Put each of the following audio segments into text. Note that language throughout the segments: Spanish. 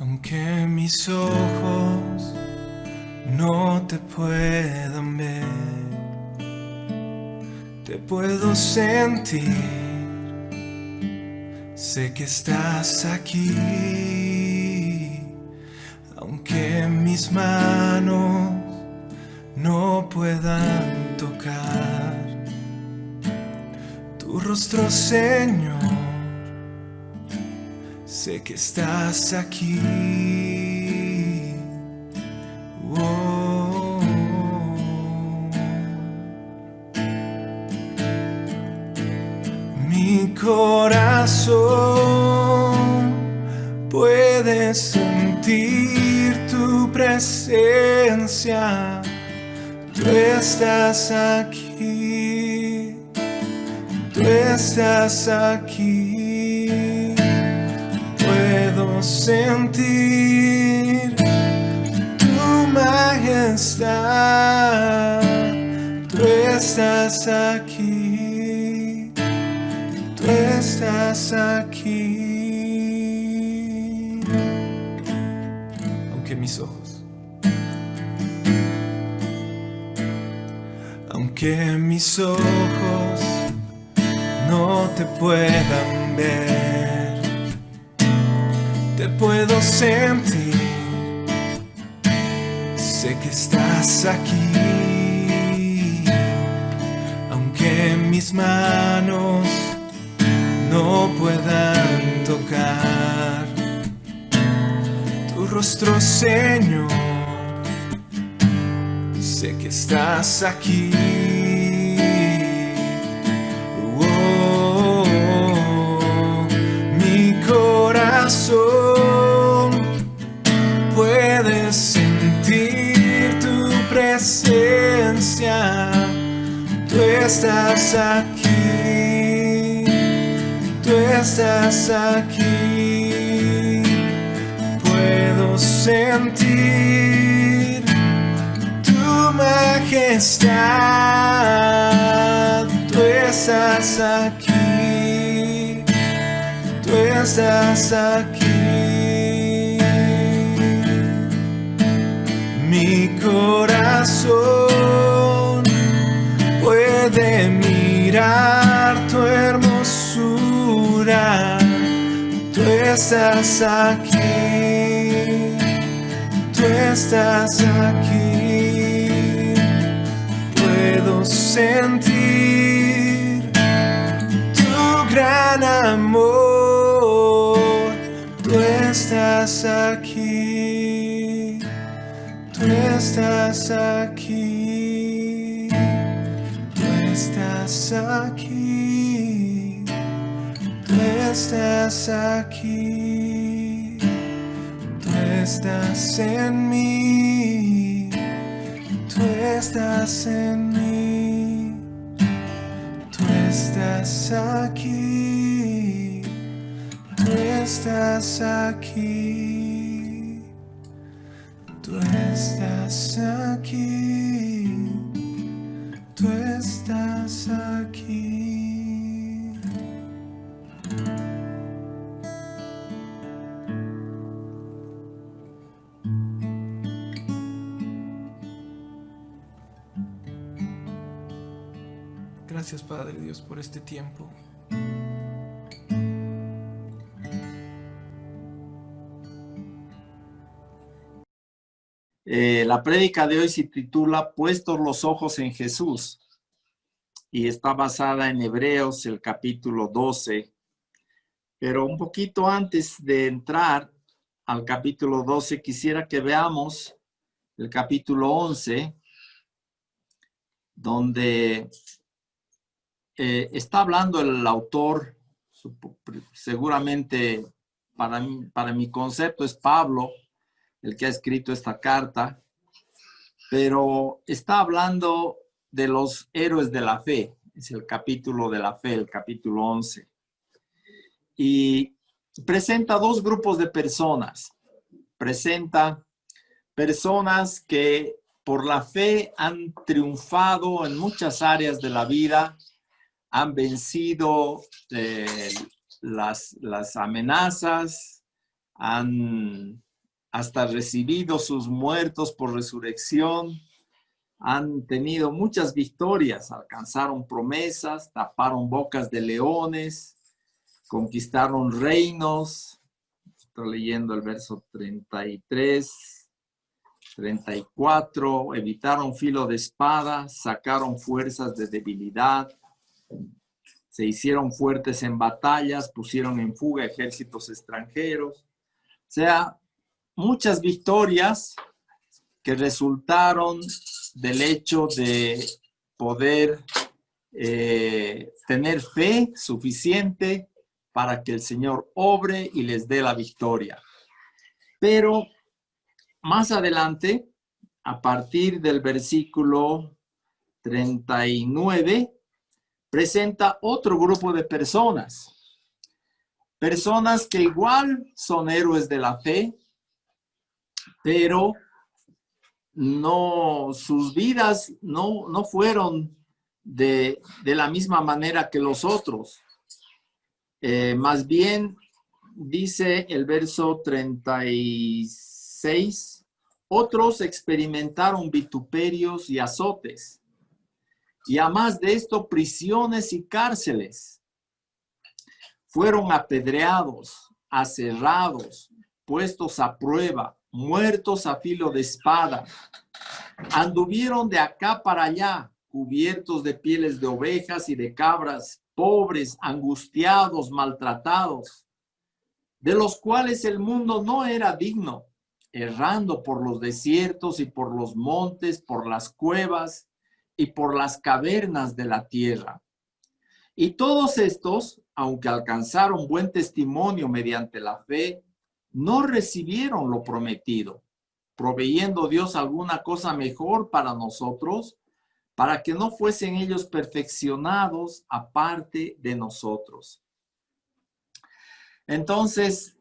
Aunque mis ojos no te puedan ver, te puedo sentir. Sé que estás aquí, aunque mis manos no puedan tocar tu rostro, Señor. Sé que estás aquí. Oh. Mi corazón puede sentir tu presencia. Tú estás aquí. Tú estás aquí. Puedo sentir tu majestad. Tú estás aquí. Tú estás aquí. Aunque mis ojos no te puedan ver, te puedo sentir. Sé que estás aquí, aunque mis manos no puedan tocar tu rostro, Señor. Sé que estás aquí. Mi corazón puede sentir tu presencia. Tú estás aquí. Tú estás aquí. Puedo sentir tu majestad. Tú estás aquí. Tú estás aquí. Mi corazón puede mirar tu hermosura. Tú estás aquí. Tú estás aquí. Puedo sentir tu gran amor. Tú estás aquí. Tú estás aquí. Tú estás aquí. Tú estás aquí. Tú estás en mí. Tú estás en mí. Tú estás aquí. Tú estás aquí. Tú estás aquí. Tú estás aquí. Gracias, Padre Dios, por este tiempo. La prédica de hoy se titula Puestos los ojos en Jesús y está basada en Hebreos, el capítulo 12. Pero un poquito antes de entrar al capítulo 12, quisiera que veamos el capítulo 11, donde está hablando el autor, seguramente para mi concepto es Pablo, el que ha escrito esta carta, pero está hablando de los héroes de la fe. Es el capítulo de la fe, el capítulo 11. Y presenta dos grupos de personas. Presenta personas que por la fe han triunfado en muchas áreas de la vida, han vencido las amenazas, han hasta recibido sus muertos por resurrección, han tenido muchas victorias, alcanzaron promesas, taparon bocas de leones, conquistaron reinos. Estoy leyendo el verso 33, 34, evitaron filo de espada, sacaron fuerzas de debilidad, se hicieron fuertes en batallas, pusieron en fuga ejércitos extranjeros. O sea, muchas victorias que resultaron del hecho de poder tener fe suficiente para que el Señor obre y les dé la victoria. Pero más adelante, a partir del versículo 39, presenta otro grupo de personas. Personas que igual son héroes de la fe, pero no, sus vidas no fueron de la misma manera que los otros. Más bien, dice el verso 36, otros experimentaron vituperios y azotes, y a más de esto, prisiones y cárceles. Fueron apedreados, aserrados, puestos a prueba, muertos a filo de espada. Anduvieron de acá para allá, cubiertos de pieles de ovejas y de cabras, pobres, angustiados, maltratados, de los cuales el mundo no era digno, errando por los desiertos y por los montes, por las cuevas y por las cavernas de la tierra. Y todos estos, aunque alcanzaron buen testimonio mediante la fe, no recibieron lo prometido, proveyendo Dios alguna cosa mejor para nosotros, para que no fuesen ellos perfeccionados aparte de nosotros. Entonces,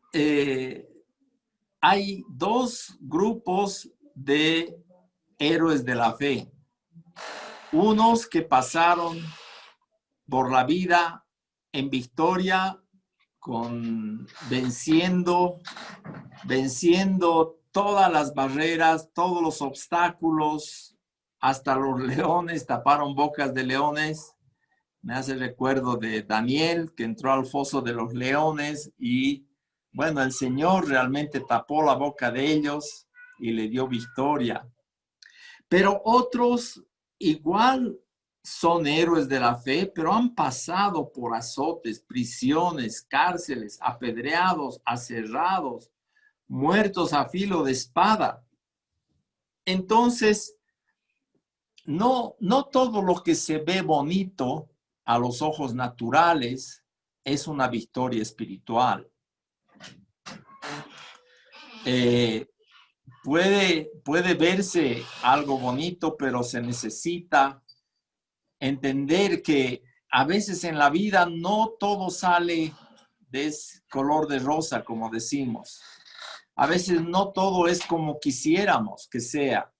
hay dos grupos de héroes de la fe. Unos que pasaron por la vida en victoria, venciendo todas las barreras, todos los obstáculos, hasta los leones, taparon bocas de leones. Me hace recuerdo de Daniel, que entró al foso de los leones y, bueno, el Señor realmente tapó la boca de ellos y le dio victoria. Pero otros igual son héroes de la fe, pero han pasado por azotes, prisiones, cárceles, apedreados, aserrados, muertos a filo de espada. Entonces, no todo lo que se ve bonito a los ojos naturales es una victoria espiritual. Puede verse algo bonito, pero se necesita entender que a veces en la vida no todo sale de color de rosa, como decimos. A veces no todo es como quisiéramos que sea.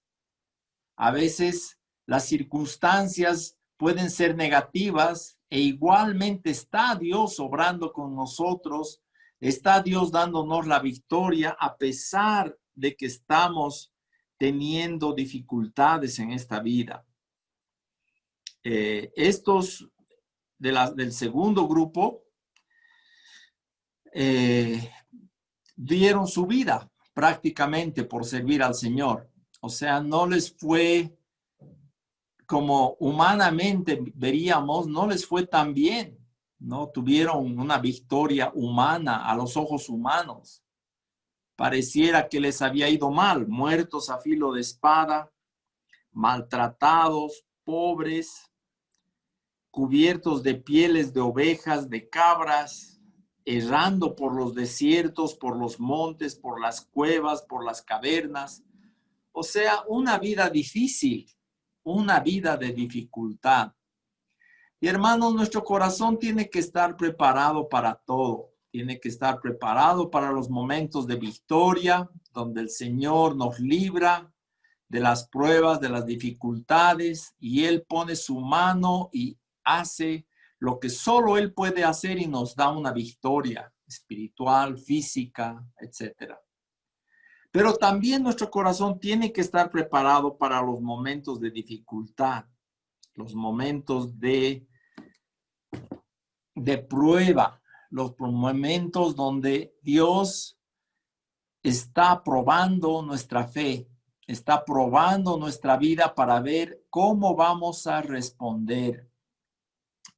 A veces las circunstancias pueden ser negativas e igualmente está Dios obrando con nosotros, está Dios dándonos la victoria a pesar de que estamos teniendo dificultades en esta vida. Estos del segundo grupo dieron su vida prácticamente por servir al Señor. O sea, no les fue como humanamente veríamos, no les fue tan bien, no tuvieron una victoria humana a los ojos humanos. Pareciera que les había ido mal, muertos a filo de espada, maltratados, pobres, cubiertos de pieles de ovejas, de cabras, errando por los desiertos, por los montes, por las cuevas, por las cavernas. O sea, una vida difícil, una vida de dificultad. Y hermanos, nuestro corazón tiene que estar preparado para todo. Tiene que estar preparado para los momentos de victoria, donde el Señor nos libra de las pruebas, de las dificultades, y Él pone su mano y hace lo que solo Él puede hacer y nos da una victoria espiritual, física, etc. Pero también nuestro corazón tiene que estar preparado para los momentos de dificultad, los momentos de prueba, los momentos donde Dios está probando nuestra fe, está probando nuestra vida para ver cómo vamos a responder.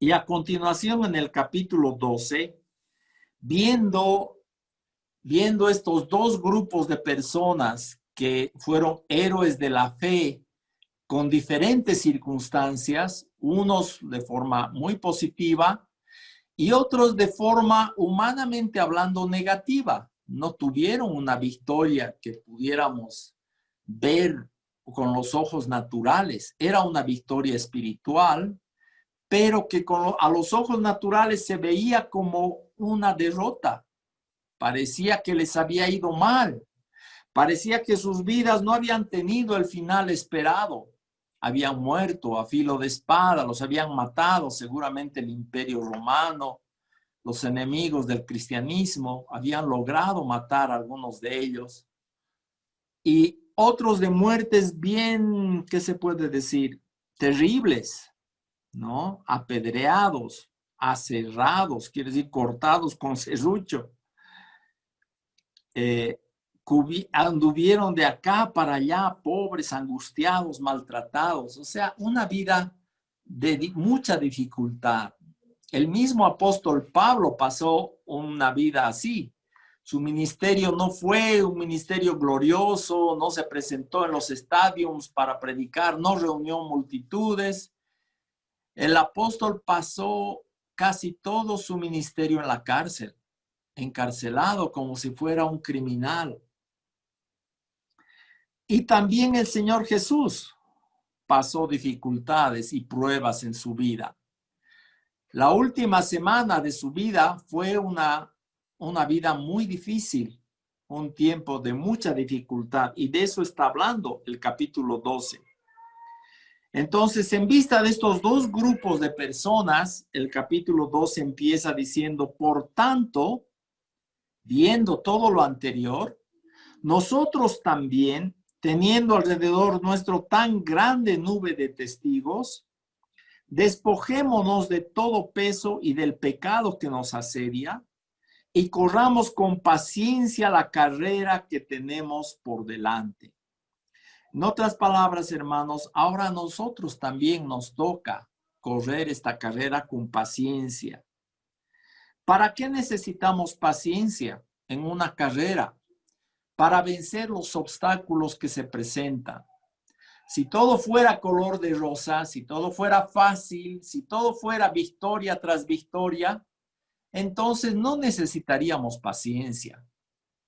Y a continuación, en el capítulo 12, viendo estos dos grupos de personas que fueron héroes de la fe con diferentes circunstancias, unos de forma muy positiva y otros de forma humanamente hablando negativa. No tuvieron una victoria que pudiéramos ver con los ojos naturales. Era una victoria espiritual, pero que a los ojos naturales se veía como una derrota. Parecía que les había ido mal. Parecía que sus vidas no habían tenido el final esperado. Habían muerto a filo de espada, los habían matado, seguramente el Imperio Romano, los enemigos del cristianismo, habían logrado matar a algunos de ellos. Y otros de muertes bien, ¿qué se puede decir? Terribles, ¿no? Apedreados, aserrados, quiere decir cortados con serrucho. Anduvieron de acá para allá, pobres, angustiados, maltratados. O sea, una vida de mucha dificultad. El mismo apóstol Pablo pasó una vida así. Su ministerio no fue un ministerio glorioso, no se presentó en los estadios para predicar, no reunió multitudes. El apóstol pasó casi todo su ministerio en la cárcel, encarcelado como si fuera un criminal. Y también el Señor Jesús pasó dificultades y pruebas en su vida. La última semana de su vida fue una vida muy difícil, un tiempo de mucha dificultad, y de eso está hablando el capítulo 12. Entonces, en vista de estos dos grupos de personas, el capítulo 12 empieza diciendo: por tanto, viendo todo lo anterior, nosotros también, teniendo alrededor nuestro tan grande nube de testigos, despojémonos de todo peso y del pecado que nos asedia y corramos con paciencia la carrera que tenemos por delante. En otras palabras, hermanos, ahora a nosotros también nos toca correr esta carrera con paciencia. ¿Para qué necesitamos paciencia en una carrera? Para vencer los obstáculos que se presentan. Si todo fuera color de rosa, si todo fuera fácil, si todo fuera victoria tras victoria, entonces no necesitaríamos paciencia.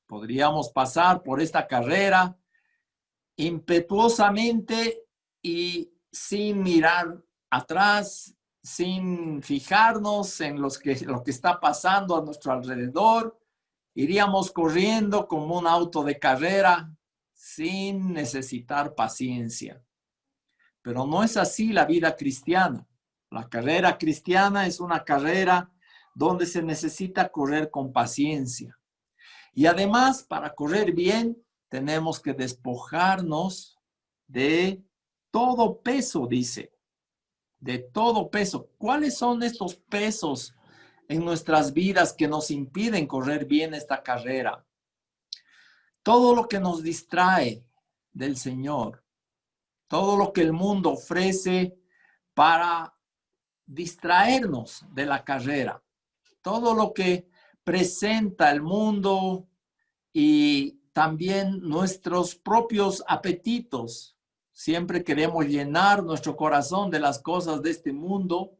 Podríamos pasar por esta carrera impetuosamente y sin mirar atrás, sin fijarnos en lo que está pasando a nuestro alrededor. Iríamos corriendo como un auto de carrera sin necesitar paciencia. Pero no es así la vida cristiana. La carrera cristiana es una carrera donde se necesita correr con paciencia. Y además, para correr bien, tenemos que despojarnos de todo peso, dice. De todo peso. ¿Cuáles son estos pesos en nuestras vidas que nos impiden correr bien esta carrera? Todo lo que nos distrae del Señor, todo lo que el mundo ofrece para distraernos de la carrera, todo lo que presenta el mundo y también nuestros propios apetitos. Siempre queremos llenar nuestro corazón de las cosas de este mundo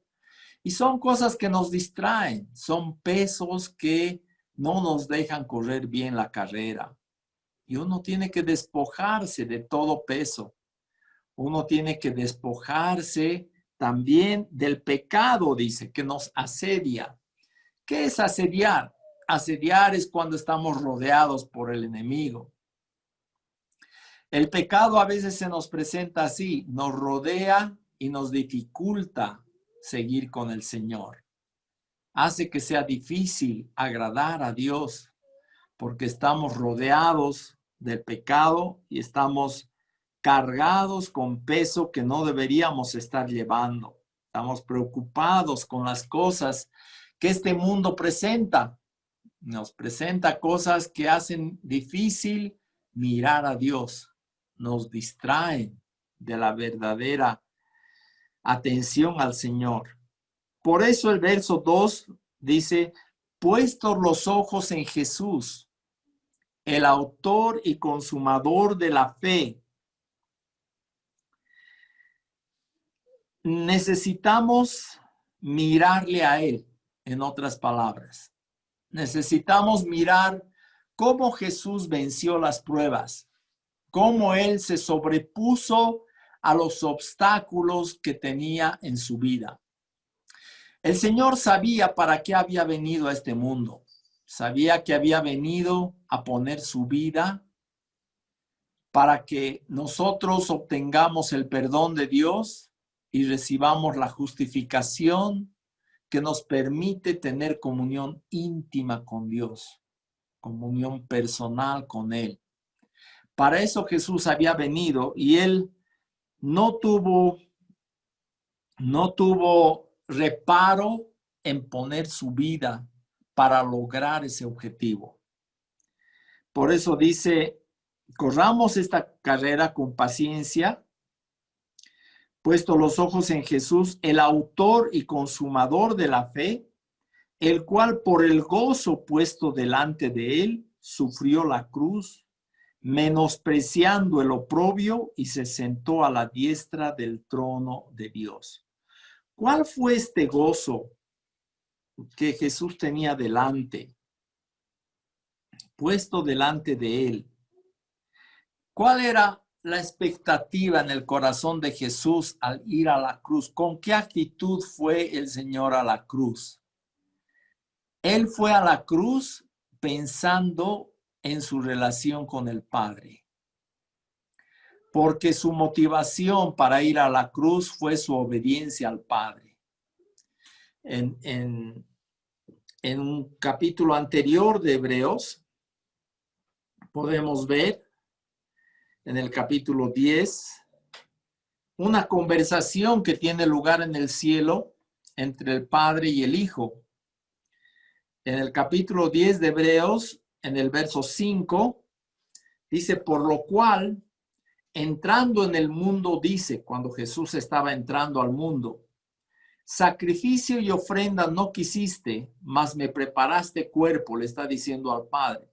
y son cosas que nos distraen, son pesos que no nos dejan correr bien la carrera. Y uno tiene que despojarse de todo peso. Uno tiene que despojarse también del pecado, dice, que nos asedia. ¿Qué es asediar? Asediar es cuando estamos rodeados por el enemigo. El pecado a veces se nos presenta así, nos rodea y nos dificulta seguir con el Señor. Hace que sea difícil agradar a Dios porque estamos rodeados del pecado y estamos cargados con peso que no deberíamos estar llevando. Estamos preocupados con las cosas que este mundo presenta. Nos presenta cosas que hacen difícil mirar a Dios. Nos distraen de la verdadera atención al Señor. Por eso el verso 2 dice, puestos los ojos en Jesús, el autor y consumador de la fe. Necesitamos mirarle a Él, en otras palabras. Necesitamos mirar cómo Jesús venció las pruebas, cómo Él se sobrepuso a los obstáculos que tenía en su vida. El Señor sabía para qué había venido a este mundo. Sabía que había venido a poner su vida para que nosotros obtengamos el perdón de Dios y recibamos la justificación que nos permite tener comunión íntima con Dios, comunión personal con Él. Para eso Jesús había venido y Él no tuvo reparo en poner su vida para lograr ese objetivo. Por eso dice, corramos esta carrera con paciencia, puesto los ojos en Jesús, el autor y consumador de la fe, el cual por el gozo puesto delante de él, sufrió la cruz, menospreciando el oprobio y se sentó a la diestra del trono de Dios. ¿Cuál fue este gozo que Jesús tenía delante, puesto delante de él? ¿Cuál era la expectativa en el corazón de Jesús al ir a la cruz? ¿Con qué actitud fue el Señor a la cruz? Él fue a la cruz pensando en su relación con el Padre, porque su motivación para ir a la cruz fue su obediencia al Padre. En un capítulo anterior de Hebreos, podemos ver en el capítulo 10, una conversación que tiene lugar en el cielo entre el Padre y el Hijo. En el capítulo 10 de Hebreos, en el verso 5, dice, por lo cual, entrando en el mundo, dice, cuando Jesús estaba entrando al mundo, sacrificio y ofrenda no quisiste, mas me preparaste cuerpo, le está diciendo al Padre.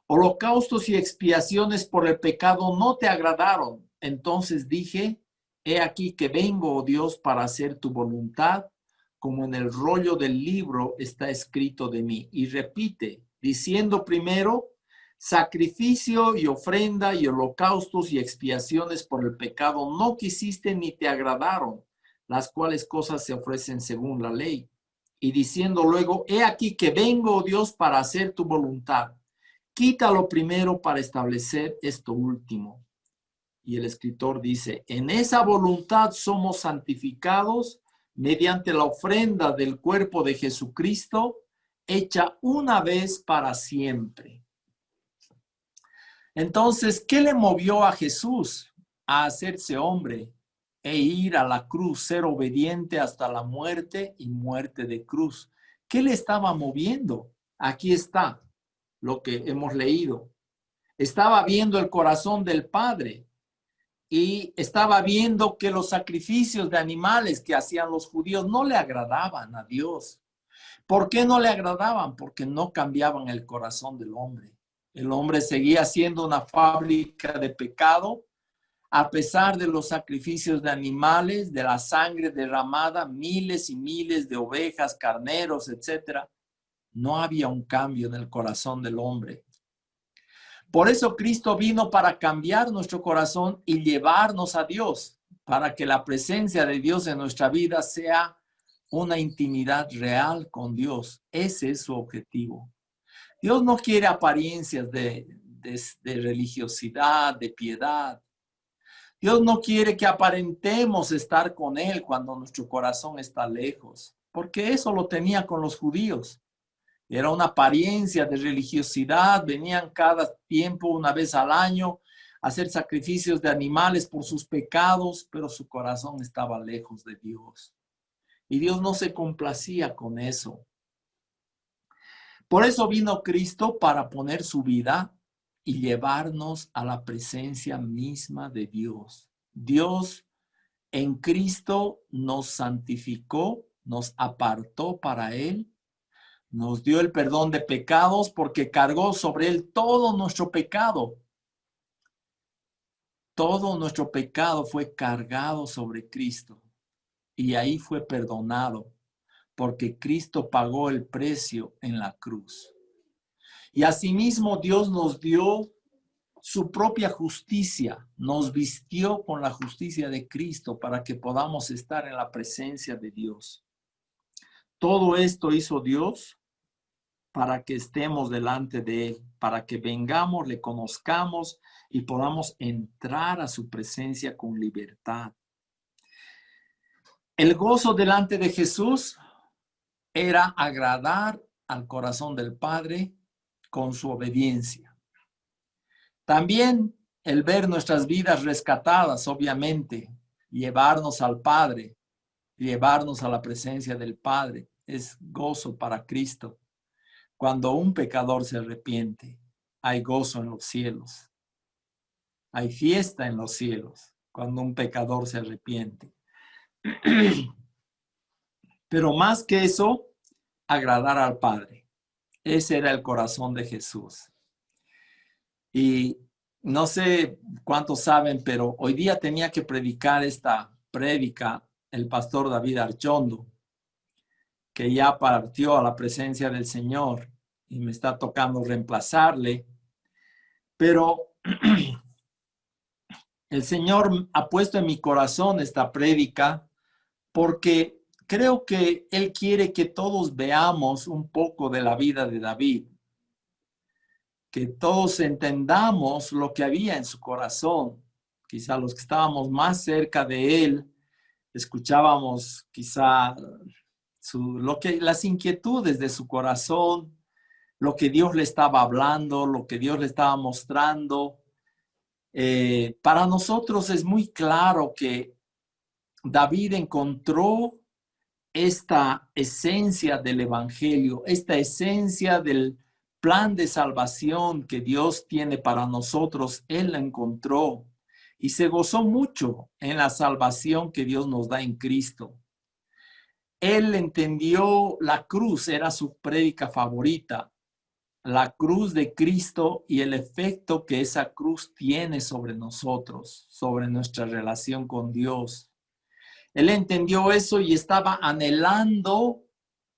Holocaustos y expiaciones por el pecado no te agradaron. Entonces dije, he aquí que vengo, oh Dios, para hacer tu voluntad, como en el rollo del libro está escrito de mí. Y repite, diciendo primero, sacrificio y ofrenda y holocaustos y expiaciones por el pecado no quisiste ni te agradaron, las cuales cosas se ofrecen según la ley. Y diciendo luego, he aquí que vengo, oh Dios, para hacer tu voluntad. Quítalo primero para establecer esto último. Y el escritor dice, en esa voluntad somos santificados mediante la ofrenda del cuerpo de Jesucristo, hecha una vez para siempre. Entonces, ¿qué le movió a Jesús a hacerse hombre e ir a la cruz, ser obediente hasta la muerte y muerte de cruz? ¿Qué le estaba moviendo? Aquí está lo que hemos leído. Estaba viendo el corazón del Padre y estaba viendo que los sacrificios de animales que hacían los judíos no le agradaban a Dios. ¿Por qué no le agradaban? Porque no cambiaban el corazón del hombre. El hombre seguía siendo una fábrica de pecado, a pesar de los sacrificios de animales, de la sangre derramada, miles y miles de ovejas, carneros, etcétera. No había un cambio en el corazón del hombre. Por eso Cristo vino para cambiar nuestro corazón y llevarnos a Dios, para que la presencia de Dios en nuestra vida sea una intimidad real con Dios. Ese es su objetivo. Dios no quiere apariencias de religiosidad, de piedad. Dios no quiere que aparentemos estar con Él cuando nuestro corazón está lejos, porque eso lo tenía con los judíos. Era una apariencia de religiosidad, venían cada tiempo, una vez al año, a hacer sacrificios de animales por sus pecados, pero su corazón estaba lejos de Dios. Y Dios no se complacía con eso. Por eso vino Cristo para poner su vida y llevarnos a la presencia misma de Dios. Dios en Cristo nos santificó, nos apartó para Él, nos dio el perdón de pecados porque cargó sobre Él todo nuestro pecado. Todo nuestro pecado fue cargado sobre Cristo y ahí fue perdonado porque Cristo pagó el precio en la cruz. Y asimismo Dios nos dio su propia justicia, nos vistió con la justicia de Cristo para que podamos estar en la presencia de Dios. Todo esto hizo Dios para que estemos delante de Él, para que vengamos, le conozcamos y podamos entrar a su presencia con libertad. El gozo delante de Jesús era agradar al corazón del Padre con su obediencia. También el ver nuestras vidas rescatadas, obviamente, llevarnos al Padre, llevarnos a la presencia del Padre, es gozo para Cristo. Cuando un pecador se arrepiente, hay gozo en los cielos. Hay fiesta en los cielos cuando un pecador se arrepiente. Pero más que eso, agradar al Padre. Ese era el corazón de Jesús. Y no sé cuántos saben, pero hoy día tenía que predicar esta prédica el pastor David Archondo, que ya partió a la presencia del Señor y me está tocando reemplazarle. Pero el Señor ha puesto en mi corazón esta prédica porque creo que Él quiere que todos veamos un poco de la vida de David, que todos entendamos lo que había en su corazón. Quizá los que estábamos más cerca de Él, escuchábamos quizá las inquietudes de su corazón, lo que Dios le estaba hablando, lo que Dios le estaba mostrando. Para nosotros es muy claro que David encontró esta esencia del evangelio, esta esencia del plan de salvación que Dios tiene para nosotros. Él la encontró y se gozó mucho en la salvación que Dios nos da en Cristo. Él entendió la cruz, era su prédica favorita, la cruz de Cristo y el efecto que esa cruz tiene sobre nosotros, sobre nuestra relación con Dios. Él entendió eso y estaba anhelando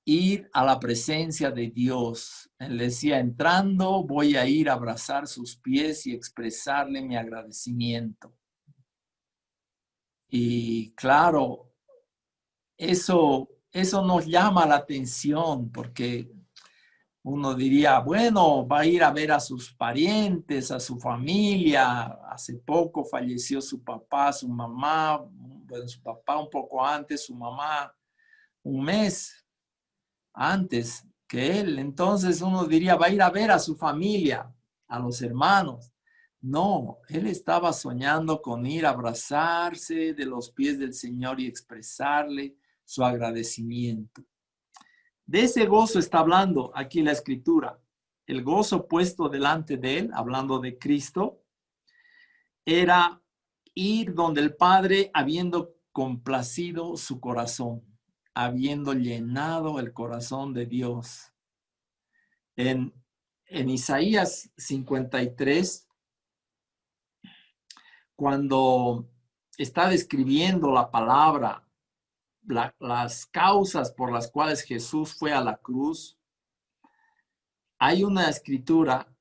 ir a la presencia de Dios. Él decía, entrando voy a ir a abrazar sus pies y expresarle mi agradecimiento. Y claro, eso nos llama la atención porque uno diría, bueno, va a ir a ver a sus parientes, a su familia. Hace poco falleció su papá, su mamá, bueno, su papá un poco antes, su mamá un mes antes que él. Entonces uno diría, va a ir a ver a su familia, a los hermanos. No, él estaba soñando con ir a abrazarse de los pies del Señor y expresarle su agradecimiento. De ese gozo está hablando aquí la Escritura. El gozo puesto delante de él, hablando de Cristo, era ir donde el Padre, habiendo complacido su corazón, habiendo llenado el corazón de Dios. En Isaías 53, cuando está describiendo la palabra, las causas por las cuales Jesús fue a la cruz, hay una escritura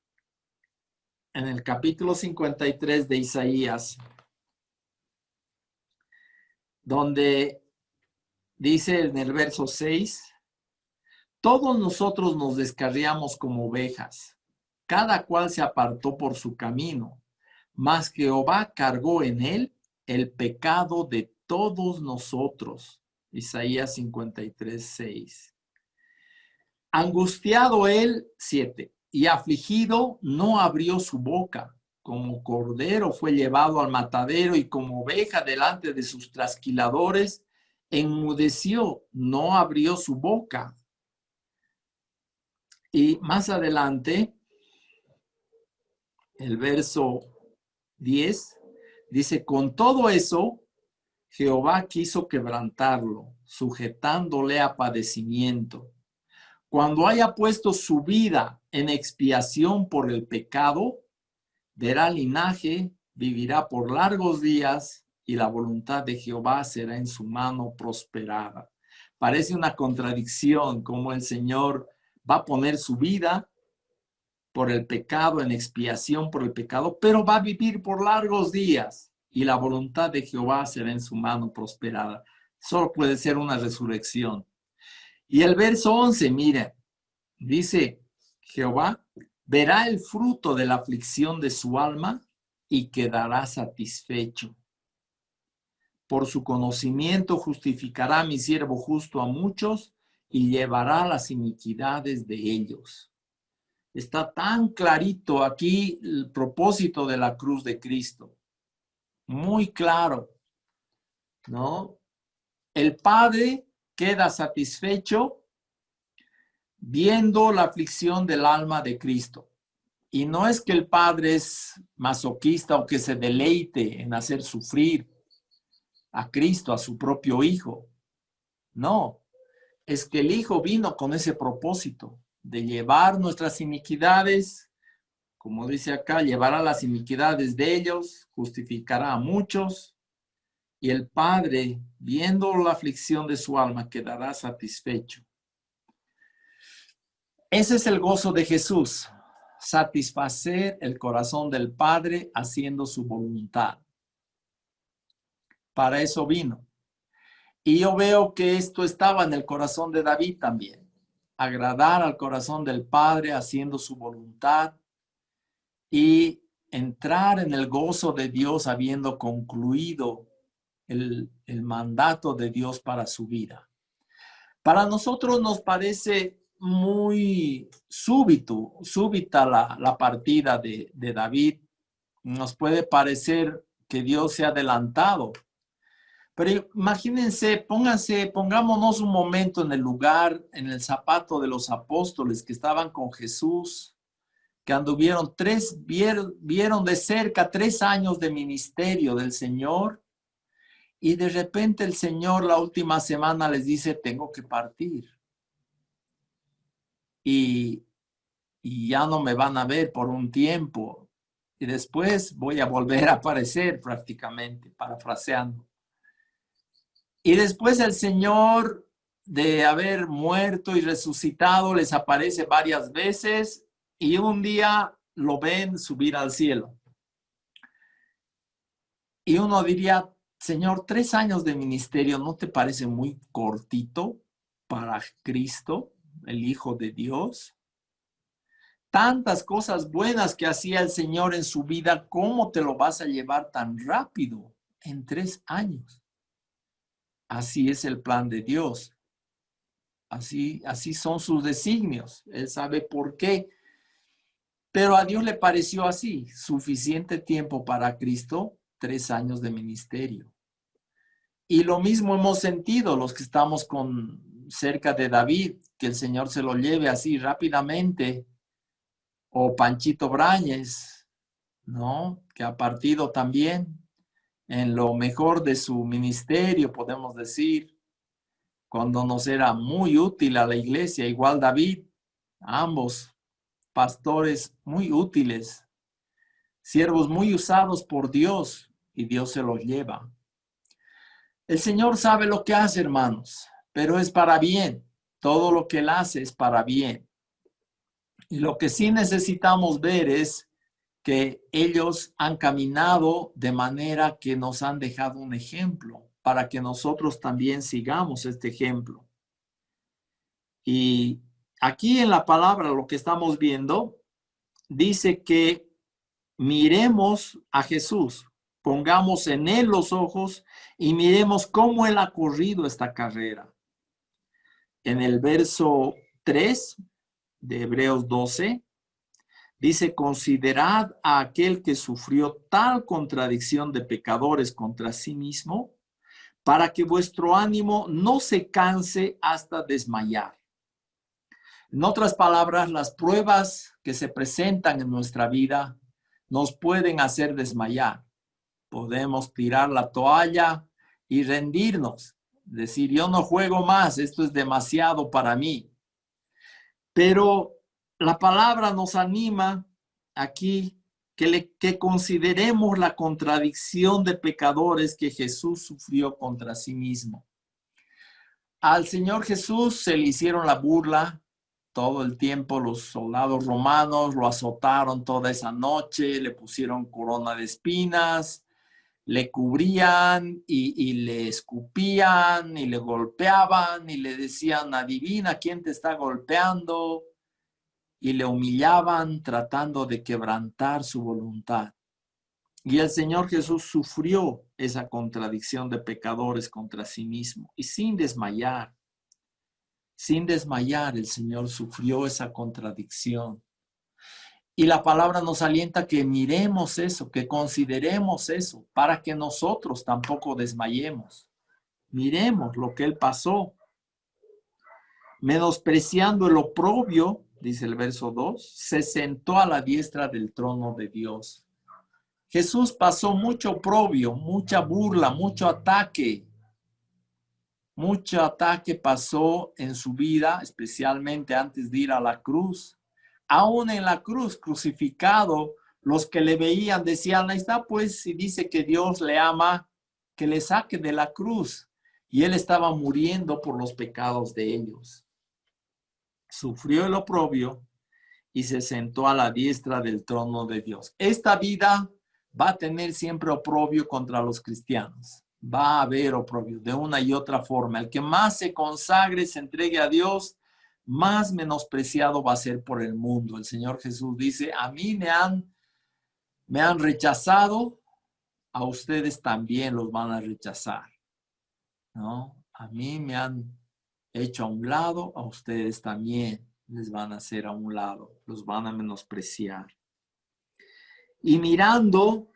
en el capítulo 53 de Isaías, donde dice en el verso 6, todos nosotros nos descarriamos como ovejas, cada cual se apartó por su camino, mas Jehová cargó en él el pecado de todos nosotros. Isaías 53, 6. Angustiado él, 7, y afligido no abrió su boca. Como cordero fue llevado al matadero y como oveja delante de sus trasquiladores, enmudeció, no abrió su boca. Y más adelante, el verso 10, dice, con todo eso, Jehová quiso quebrantarlo, sujetándole a padecimiento. Cuando haya puesto su vida en expiación por el pecado, verá linaje, vivirá por largos días y la voluntad de Jehová será en su mano prosperada. Parece una contradicción como el Señor va a poner su vida por el pecado, en expiación por el pecado, pero va a vivir por largos días y la voluntad de Jehová será en su mano prosperada. Solo puede ser una resurrección. Y el verso 11, mire, dice Jehová, verá el fruto de la aflicción de su alma y quedará satisfecho. Por su conocimiento justificará a mi siervo justo a muchos y llevará las iniquidades de ellos. Está tan clarito aquí el propósito de la cruz de Cristo. Muy claro, ¿no? El Padre queda satisfecho viendo la aflicción del alma de Cristo. Y no es que el Padre es masoquista o que se deleite en hacer sufrir a Cristo, a su propio Hijo. No, es que el Hijo vino con ese propósito de llevar nuestras iniquidades, como dice acá, llevará las iniquidades de ellos, justificará a muchos, y el Padre, viendo la aflicción de su alma, quedará satisfecho. Ese es el gozo de Jesús, satisfacer el corazón del Padre haciendo su voluntad. Para eso vino. Y yo veo que esto estaba en el corazón de David también. Agradar al corazón del Padre haciendo su voluntad y entrar en el gozo de Dios habiendo concluido el mandato de Dios para su vida. Para nosotros nos parece muy súbita la partida de David. Nos puede parecer que Dios se ha adelantado. Pero imagínense, pongámonos un momento en el lugar, en el zapato de los apóstoles que estaban con Jesús, que anduvieron vieron de cerca 3 años de ministerio del Señor, y de repente el Señor la última semana les dice, tengo que partir. Y ya no me van a ver por un tiempo. Y después voy a volver a aparecer prácticamente, parafraseando. Y después el Señor, de haber muerto y resucitado, les aparece varias veces y un día lo ven subir al cielo. Y uno diría, Señor, 3 años de ministerio, ¿no te parece muy cortito para Cristo, el Hijo de Dios? Tantas cosas buenas que hacía el Señor en su vida, ¿cómo te lo vas a llevar tan rápido en 3 años? Así es el plan de Dios. Así son sus designios. Él sabe por qué. Pero a Dios le pareció así. Suficiente tiempo para Cristo, 3 años de ministerio. Y lo mismo hemos sentido los que estamos cerca de David, que el Señor se lo lleve así rápidamente. O Panchito Brañez, ¿no? Que ha partido también en lo mejor de su ministerio, podemos decir, cuando nos era muy útil a la iglesia, igual David, ambos pastores muy útiles, siervos muy usados por Dios, y Dios se los lleva. El Señor sabe lo que hace, hermanos, pero es para bien. Todo lo que Él hace es para bien. Y lo que sí necesitamos ver es que ellos han caminado de manera que nos han dejado un ejemplo para que nosotros también sigamos este ejemplo. Y aquí en la palabra lo que estamos viendo dice que miremos a Jesús, pongamos en Él los ojos y miremos cómo Él ha corrido esta carrera. En el verso 3 de Hebreos 12, dice, considerad a aquel que sufrió tal contradicción de pecadores contra sí mismo, para que vuestro ánimo no se canse hasta desmayar. En otras palabras, las pruebas que se presentan en nuestra vida nos pueden hacer desmayar. Podemos tirar la toalla y rendirnos, decir, yo no juego más, esto es demasiado para mí. Pero la palabra nos anima aquí que consideremos la contradicción de pecadores que Jesús sufrió contra sí mismo. Al Señor Jesús se le hicieron la burla todo el tiempo. Los soldados romanos lo azotaron toda esa noche, le pusieron corona de espinas, le cubrían y le escupían y le golpeaban y le decían, adivina quién te está golpeando, y le humillaban tratando de quebrantar su voluntad. Y el Señor Jesús sufrió esa contradicción de pecadores contra sí mismo y sin desmayar el Señor sufrió esa contradicción. Y la palabra nos alienta que miremos eso, que consideremos eso, para que nosotros tampoco desmayemos. Miremos lo que Él pasó. Menospreciando el oprobio, dice el verso 2, se sentó a la diestra del trono de Dios. Jesús pasó mucho oprobio, mucha burla, mucho ataque. Mucho ataque pasó en su vida, especialmente antes de ir a la cruz. Aún en la cruz, crucificado, los que le veían decían, ahí está pues, si dice que Dios le ama, que le saque de la cruz. Y él estaba muriendo por los pecados de ellos. Sufrió el oprobio y se sentó a la diestra del trono de Dios. Esta vida va a tener siempre oprobio contra los cristianos. Va a haber oprobio de una y otra forma. El que más se consagre, se entregue a Dios, más menospreciado va a ser por el mundo. El Señor Jesús dice, a mí me han rechazado, a ustedes también los van a rechazar, ¿no? A mí me han hecho a un lado, a ustedes también les van a hacer a un lado, los van a menospreciar. Y mirando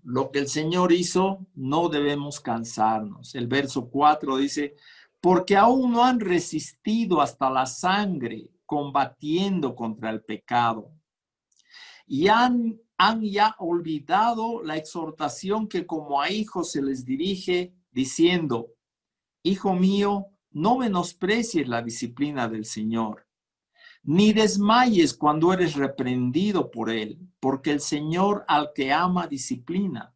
lo que el Señor hizo, no debemos cansarnos. El verso 4 dice, porque aún no han resistido hasta la sangre, combatiendo contra el pecado. Y han ya olvidado la exhortación que como a hijos se les dirige, diciendo, hijo mío, no menosprecies la disciplina del Señor, ni desmayes cuando eres reprendido por él, porque el Señor al que ama disciplina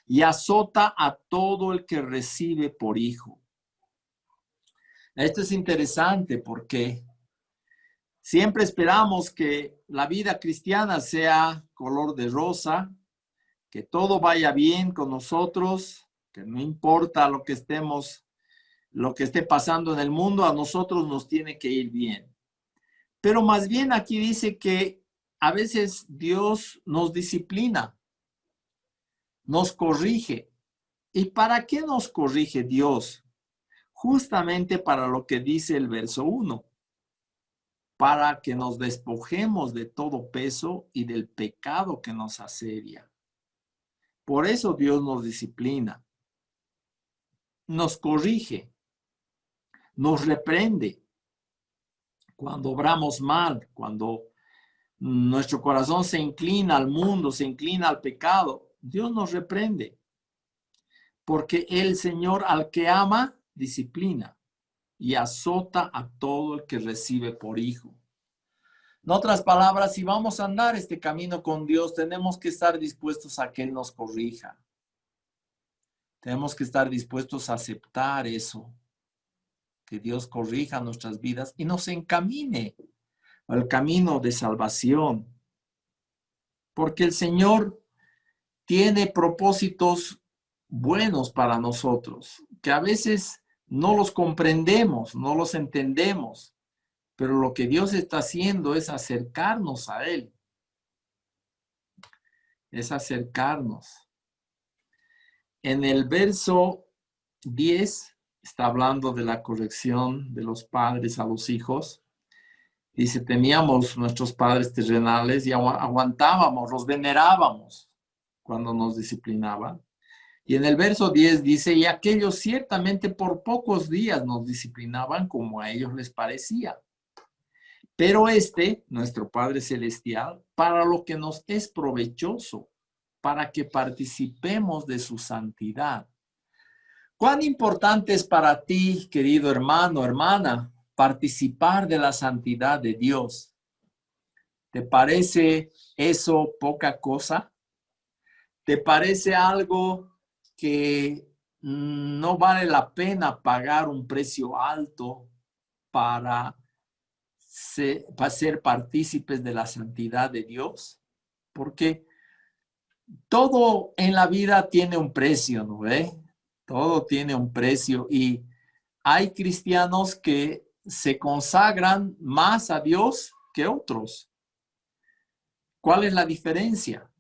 y azota a todo el que recibe por hijo. Esto es interesante porque siempre esperamos que la vida cristiana sea color de rosa, que todo vaya bien con nosotros, que no importa lo que esté pasando en el mundo, a nosotros nos tiene que ir bien. Pero más bien aquí dice que a veces Dios nos disciplina, nos corrige. ¿Y para qué nos corrige Dios? Justamente para lo que dice el verso 1, para que nos despojemos de todo peso y del pecado que nos asedia. Por eso Dios nos disciplina, nos corrige, nos reprende. Cuando obramos mal, cuando nuestro corazón se inclina al mundo, se inclina al pecado, Dios nos reprende. Porque el Señor al que ama, disciplina y azota a todo el que recibe por hijo. En otras palabras, si vamos a andar este camino con Dios, tenemos que estar dispuestos a que Él nos corrija. Tenemos que estar dispuestos a aceptar eso, que Dios corrija nuestras vidas y nos encamine al camino de salvación. Porque el Señor tiene propósitos buenos para nosotros, que a veces no los comprendemos, no los entendemos, pero lo que Dios está haciendo es acercarnos a Él. Es acercarnos. En el verso 10 está hablando de la corrección de los padres a los hijos. Dice, teníamos nuestros padres terrenales y aguantábamos, los venerábamos cuando nos disciplinaban. Y en el verso 10 dice, y aquellos ciertamente por pocos días nos disciplinaban como a ellos les parecía. Pero nuestro Padre Celestial, para lo que nos es provechoso, para que participemos de su santidad. ¿Cuán importante es para ti, querido hermano, hermana, participar de la santidad de Dios? ¿Te parece eso poca cosa? ¿Te parece algo que no vale la pena pagar un precio alto para ser partícipes de la santidad de Dios? Porque todo en la vida tiene un precio, ¿no ve? Todo tiene un precio y hay cristianos que se consagran más a Dios que otros. ¿Cuál es la diferencia?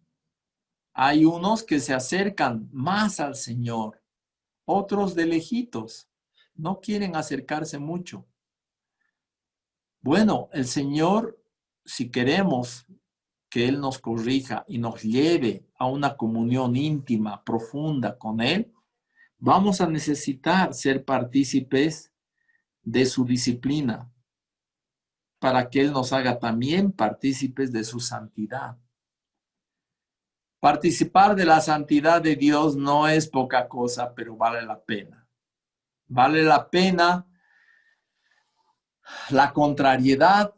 Hay unos que se acercan más al Señor, otros de lejitos, no quieren acercarse mucho. Bueno, el Señor, si queremos que Él nos corrija y nos lleve a una comunión íntima, profunda con Él, vamos a necesitar ser partícipes de su disciplina para que Él nos haga también partícipes de su santidad. Participar de la santidad de Dios no es poca cosa, pero vale la pena. Vale la pena. La contrariedad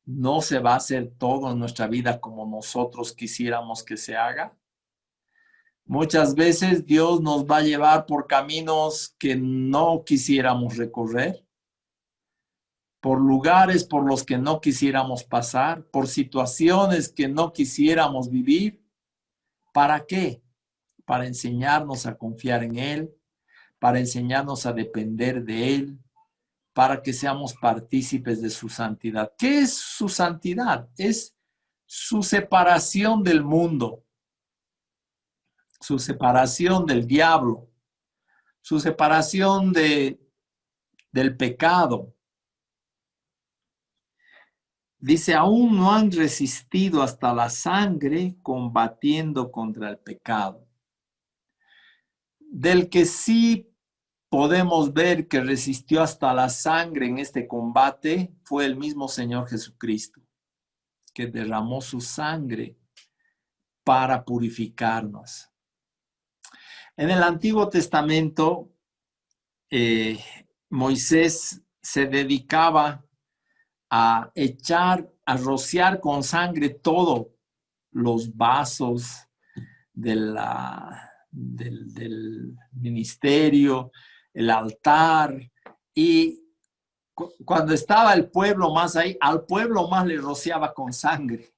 no se va a hacer todo en nuestra vida como nosotros quisiéramos que se haga. Muchas veces Dios nos va a llevar por caminos que no quisiéramos recorrer, por lugares por los que no quisiéramos pasar, por situaciones que no quisiéramos vivir. ¿Para qué? Para enseñarnos a confiar en Él, para enseñarnos a depender de Él, para que seamos partícipes de su santidad. ¿Qué es su santidad? Es su separación del mundo, su separación del diablo, su separación del pecado. Dice, aún no han resistido hasta la sangre combatiendo contra el pecado. Del que sí podemos ver que resistió hasta la sangre en este combate fue el mismo Señor Jesucristo, que derramó su sangre para purificarnos. En el Antiguo Testamento, Moisés se dedicaba a rociar con sangre todos los vasos del ministerio, el altar, y cuando estaba el pueblo más ahí, al pueblo más le rociaba con sangre.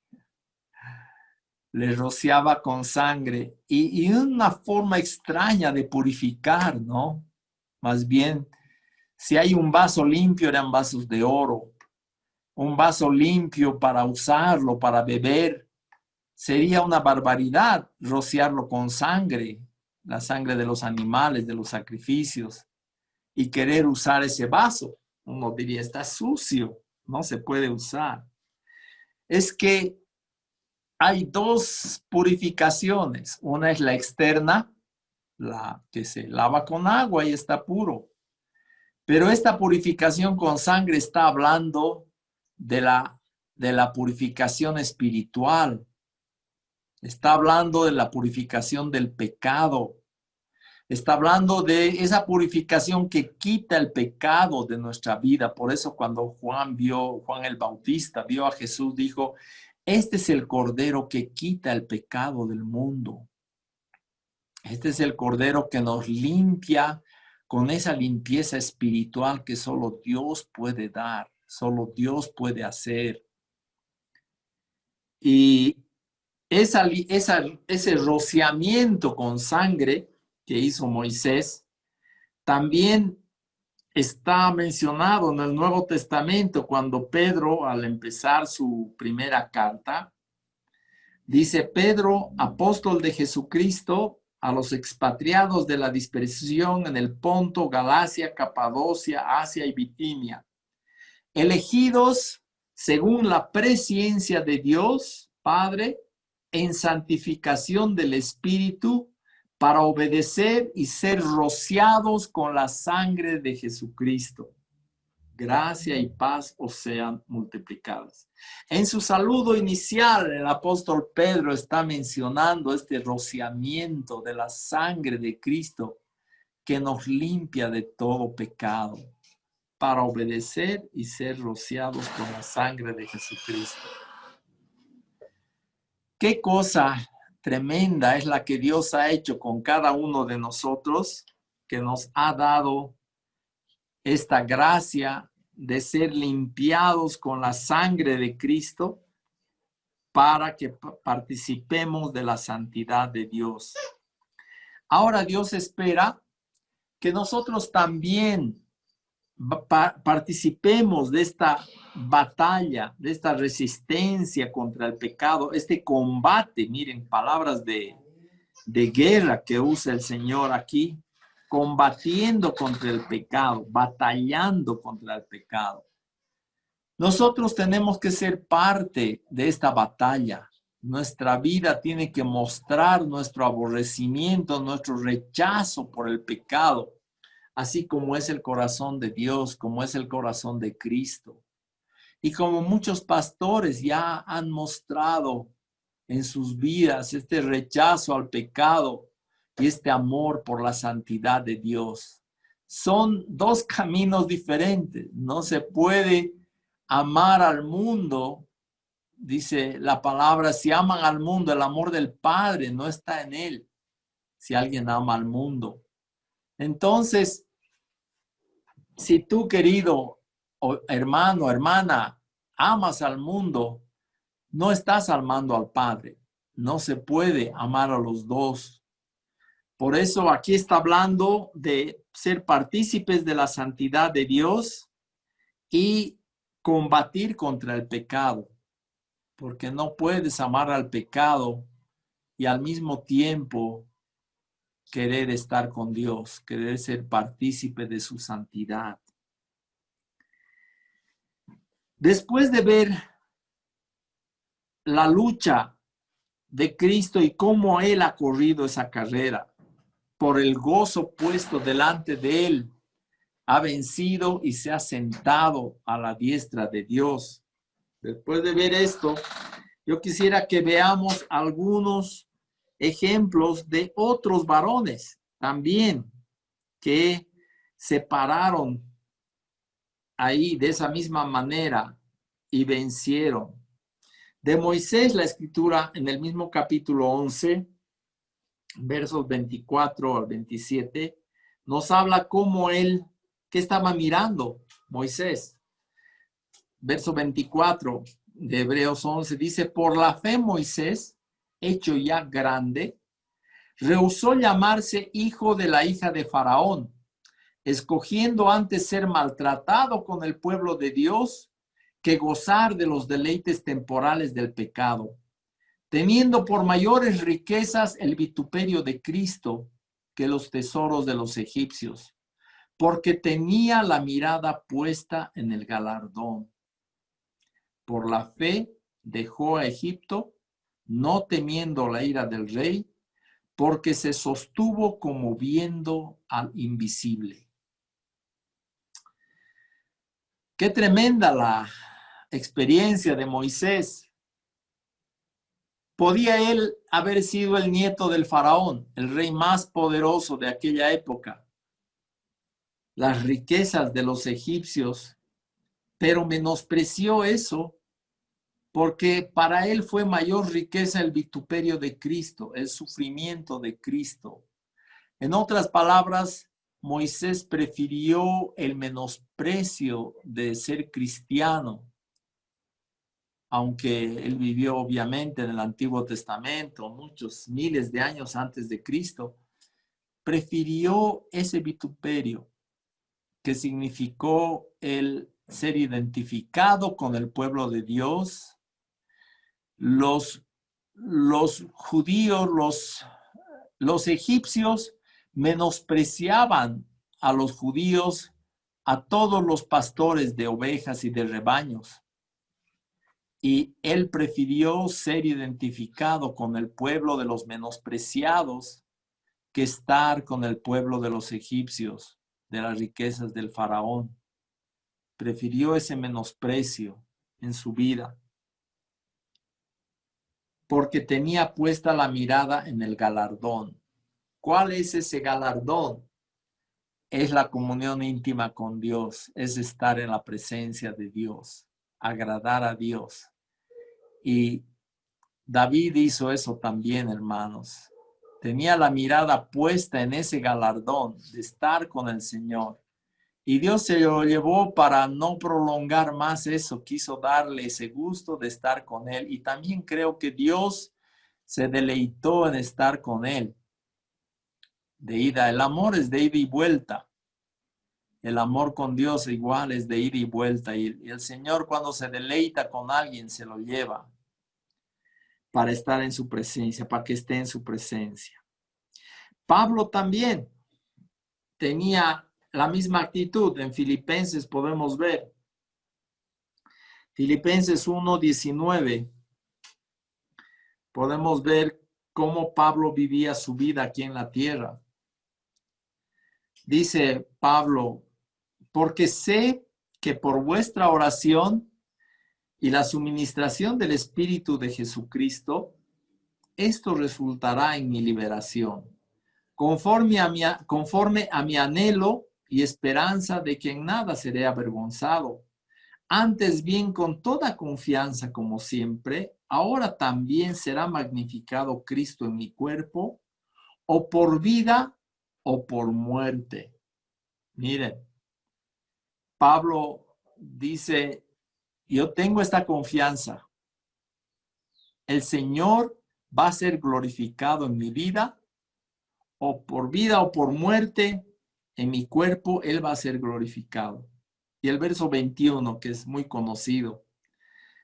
Le rociaba con sangre y una forma extraña de purificar, ¿no? Más bien, si hay un vaso limpio, eran vasos de oro. Un vaso limpio para usarlo, para beber, sería una barbaridad rociarlo con sangre, la sangre de los animales, de los sacrificios, y querer usar ese vaso. Uno diría, está sucio, no se puede usar. Es que hay dos purificaciones. Una es la externa, la que se lava con agua y está puro. Pero esta purificación con sangre está hablando de la purificación espiritual. Está hablando de la purificación del pecado. Está hablando de esa purificación que quita el pecado de nuestra vida. Por eso cuando Juan el Bautista vio a Jesús, dijo, este es el Cordero que quita el pecado del mundo. Este es el Cordero que nos limpia con esa limpieza espiritual que solo Dios puede dar, solo Dios puede hacer. Y ese rociamiento con sangre que hizo Moisés también está mencionado en el Nuevo Testamento cuando Pedro, al empezar su primera carta, dice: Pedro, apóstol de Jesucristo, a los expatriados de la dispersión en el Ponto, Galacia, Capadocia, Asia y Bitinia, elegidos según la presciencia de Dios, Padre, en santificación del Espíritu, para obedecer y ser rociados con la sangre de Jesucristo. Gracia y paz os sean multiplicadas. En su saludo inicial, el apóstol Pedro está mencionando este rociamiento de la sangre de Cristo que nos limpia de todo pecado, para obedecer y ser rociados con la sangre de Jesucristo. Qué cosa tremenda es la que Dios ha hecho con cada uno de nosotros, que nos ha dado esta gracia de ser limpiados con la sangre de Cristo para que participemos de la santidad de Dios. Ahora Dios espera que nosotros también participemos de esta batalla, de esta resistencia contra el pecado, este combate. Miren, palabras de guerra que usa el Señor aquí, combatiendo contra el pecado, batallando contra el pecado. Nosotros tenemos que ser parte de esta batalla. Nuestra vida tiene que mostrar nuestro aborrecimiento, nuestro rechazo por el pecado, así como es el corazón de Dios, como es el corazón de Cristo. Y como muchos pastores ya han mostrado en sus vidas este rechazo al pecado y este amor por la santidad de Dios. Son dos caminos diferentes. No se puede amar al mundo, dice la palabra, si aman al mundo, el amor del Padre no está en él. Si alguien ama al mundo. Entonces, si tú, querido hermano, hermana, amas al mundo, no estás amando al Padre. No se puede amar a los dos. Por eso aquí está hablando de ser partícipes de la santidad de Dios y combatir contra el pecado. Porque no puedes amar al pecado y al mismo tiempo querer estar con Dios, querer ser partícipe de su santidad. Después de ver la lucha de Cristo y cómo Él ha corrido esa carrera, por el gozo puesto delante de Él, ha vencido y se ha sentado a la diestra de Dios. Después de ver esto, yo quisiera que veamos algunos ejemplos de otros varones también que se pararon ahí de esa misma manera y vencieron. De Moisés, la escritura en el mismo capítulo 11, versos 24 al 27, nos habla cómo él, que estaba mirando Moisés. Verso 24 de Hebreos 11 dice, por la fe Moisés, hecho ya grande, rehusó llamarse hijo de la hija de Faraón, escogiendo antes ser maltratado con el pueblo de Dios que gozar de los deleites temporales del pecado, teniendo por mayores riquezas el vituperio de Cristo que los tesoros de los egipcios, porque tenía la mirada puesta en el galardón. Por la fe dejó a Egipto, no temiendo la ira del rey, porque se sostuvo como viendo al invisible. Qué tremenda la experiencia de Moisés. ¿Podía él haber sido el nieto del faraón, el rey más poderoso de aquella época? Las riquezas de los egipcios, pero menospreció eso porque para él fue mayor riqueza el vituperio de Cristo, el sufrimiento de Cristo. En otras palabras, Moisés prefirió el menosprecio de ser cristiano, aunque él vivió obviamente en el Antiguo Testamento, muchos miles de años antes de Cristo, prefirió ese vituperio que significó el ser identificado con el pueblo de Dios. Los judíos, los egipcios menospreciaban a los judíos, a todos los pastores de ovejas y de rebaños. Y él prefirió ser identificado con el pueblo de los menospreciados que estar con el pueblo de los egipcios, de las riquezas del faraón. Prefirió ese menosprecio en su vida, porque tenía puesta la mirada en el galardón. ¿Cuál es ese galardón? Es la comunión íntima con Dios, es estar en la presencia de Dios, agradar a Dios. Y David hizo eso también, hermanos. Tenía la mirada puesta en ese galardón de estar con el Señor. Y Dios se lo llevó para no prolongar más eso. Quiso darle ese gusto de estar con Él. Y también creo que Dios se deleitó en estar con Él. De ida. El amor es de ida y vuelta. El amor con Dios igual es de ida y vuelta. Y el Señor cuando se deleita con alguien se lo lleva para estar en su presencia, para que esté en su presencia. Pablo también tenía la misma actitud. En Filipenses podemos ver. Filipenses 1:19. Podemos ver cómo Pablo vivía su vida aquí en la tierra. Dice Pablo, porque sé que por vuestra oración y la suministración del Espíritu de Jesucristo, esto resultará en mi liberación, conforme a mi anhelo y esperanza de que en nada seré avergonzado. Antes bien, con toda confianza, como siempre, ahora también será magnificado Cristo en mi cuerpo, o por vida o por muerte. Miren, Pablo dice, yo tengo esta confianza. El Señor va a ser glorificado en mi vida, o por muerte, en mi cuerpo, Él va a ser glorificado. Y el verso 21, que es muy conocido,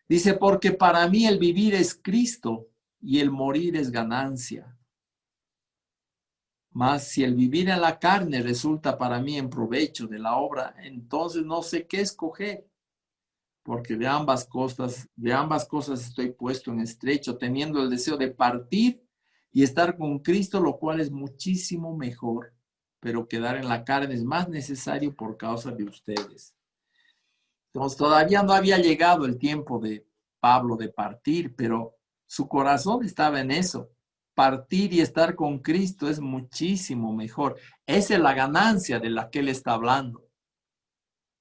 dice, porque para mí el vivir es Cristo y el morir es ganancia. Mas si el vivir en la carne resulta para mí en provecho de la obra, entonces no sé qué escoger, porque de ambas cosas estoy puesto en estrecho, teniendo el deseo de partir y estar con Cristo, lo cual es muchísimo mejor, pero quedar en la carne es más necesario por causa de ustedes. Entonces todavía no había llegado el tiempo de Pablo de partir, pero su corazón estaba en eso. Partir y estar con Cristo es muchísimo mejor. Esa es la ganancia de la que él está hablando.